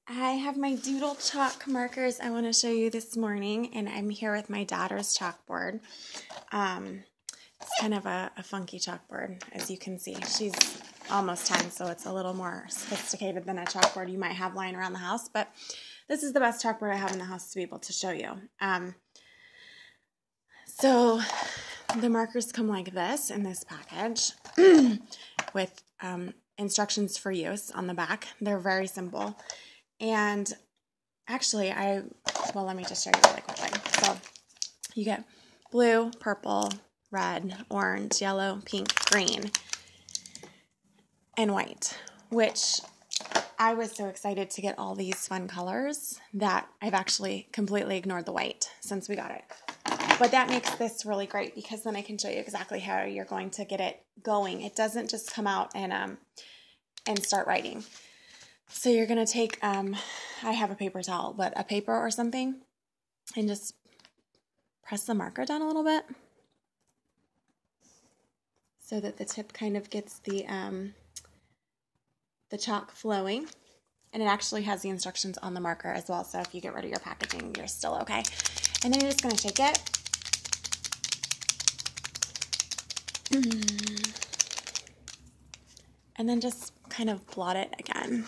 I have my Doodle chalk markers I want to show you this morning, and I'm here with my daughter's chalkboard. It's kind of a funky chalkboard, as you can see. She's almost 10, so it's a little more sophisticated than a chalkboard you might have lying around the house, but this is the best chalkboard I have in the house to be able to show you. So the markers come like this in this package with instructions for use on the back. They're very simple. And actually, let me just show you really quickly. So you get blue, purple, red, orange, yellow, pink, green, and white, which I was so excited to get all these fun colors that I've actually completely ignored the white since we got it. But that makes this really great because then I can show you exactly how you're going to get it going. It doesn't just come out and start writing. So you're going to take, I have a paper towel, but a paper or something, and just press the marker down a little bit so that the tip kind of gets the chalk flowing. And it actually has the instructions on the marker as well, so if you get rid of your packaging, you're still okay. And then you're just going to shake it. And then just kind of blot it again.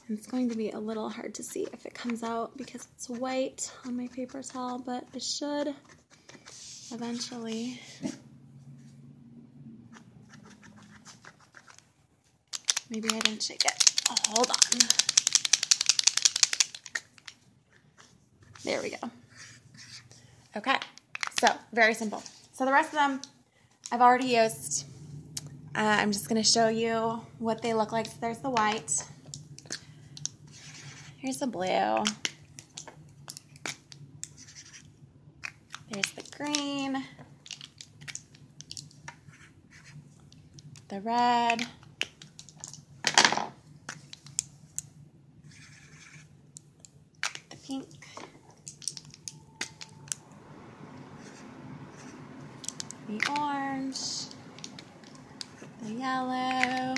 And it's going to be a little hard to see if it comes out because it's white on my paper towel, but it should eventually. Maybe I didn't shake it. Oh, hold on. There we go. Okay, so very simple. So the rest of them I've already used. I'm just going to show you what they look like. So there's the white. Here's the blue. There's the green. The red. The pink. The orange. The yellow.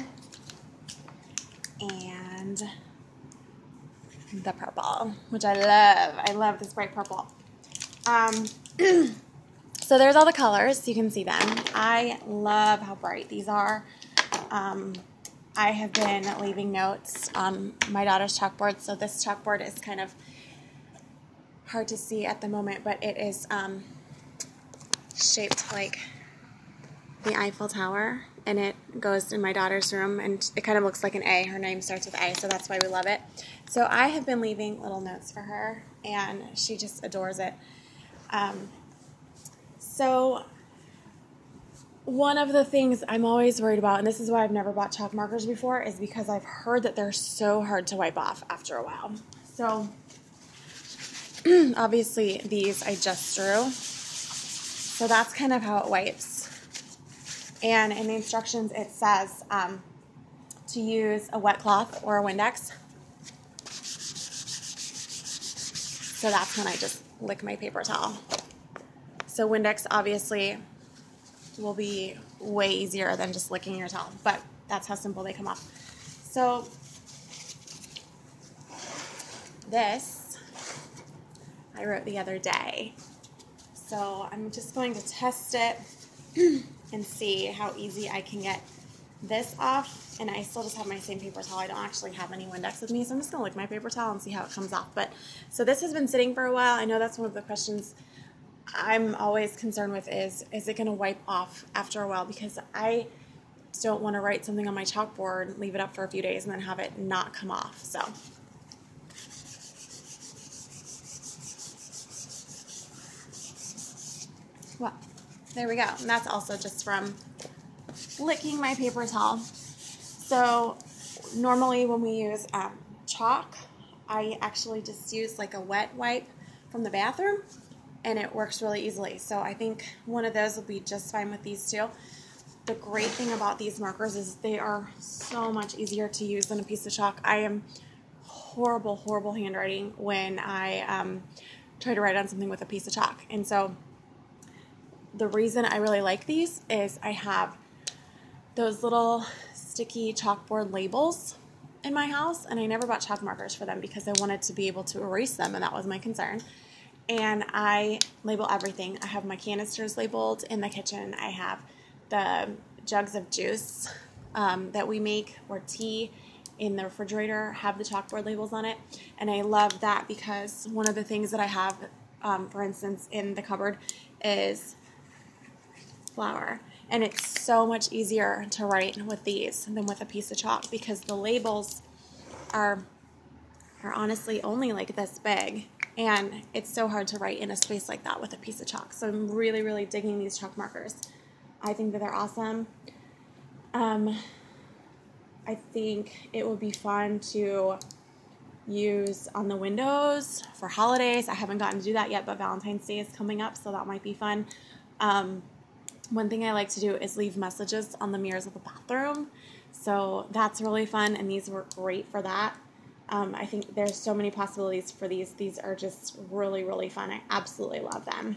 And the purple, which I love. I love this bright purple. So there's all the colors. You can see them. I love how bright these are. I have been leaving notes on my daughter's chalkboard. So this chalkboard is kind of hard to see at the moment, but it is shaped like the Eiffel Tower, and it goes in my daughter's room, and it kind of looks like an A. Her name starts with A, so that's why we love it. So I have been leaving little notes for her, and she just adores it. So one of the things I'm always worried about, and this is why I've never bought chalk markers before, is because I've heard that they're so hard to wipe off after a while. So obviously these I just drew. So that's kind of how it wipes. And in the instructions, it says to use a wet cloth or a Windex. So that's when I just lick my paper towel. So Windex obviously will be way easier than just licking your towel, but that's how simple they come off. So this I wrote the other day. So I'm just going to test it and see how easy I can get this off. And I still just have my same paper towel. I don't actually have any Windex with me, so I'm just going to lick my paper towel and see how it comes off. But so this has been sitting for a while. I know that's one of the questions I'm always concerned with is it going to wipe off after a while? Because I don't want to write something on my chalkboard, leave it up for a few days, and then have it not come off. So well, there we go. And that's also just from licking my paper towel. So normally when we use chalk, I actually just use like a wet wipe from the bathroom, and it works really easily. So I think one of those will be just fine with these two. The great thing about these markers is they are so much easier to use than a piece of chalk. I am horrible handwriting when I try to write on something with a piece of chalk. And so the reason I really like these is I have those little sticky chalkboard labels in my house, and I never bought chalk markers for them because I wanted to be able to erase them, and that was my concern. And I label everything. I have my canisters labeled in the kitchen. I have the jugs of juice that we make, or tea, in the refrigerator have the chalkboard labels on it. And I love that because one of the things that I have, for instance, in the cupboard is flour. And it's so much easier to write with these than with a piece of chalk because the labels are honestly only like this big. And it's so hard to write in a space like that with a piece of chalk. So I'm really, really digging these chalk markers. I think that they're awesome. I think it would be fun to use on the windows for holidays. I haven't gotten to do that yet, but Valentine's Day is coming up, so that might be fun. One thing I like to do is leave messages on the mirrors of the bathroom. So that's really fun, and these work great for that. I think there's so many possibilities for these. These are just really, really fun. I absolutely love them.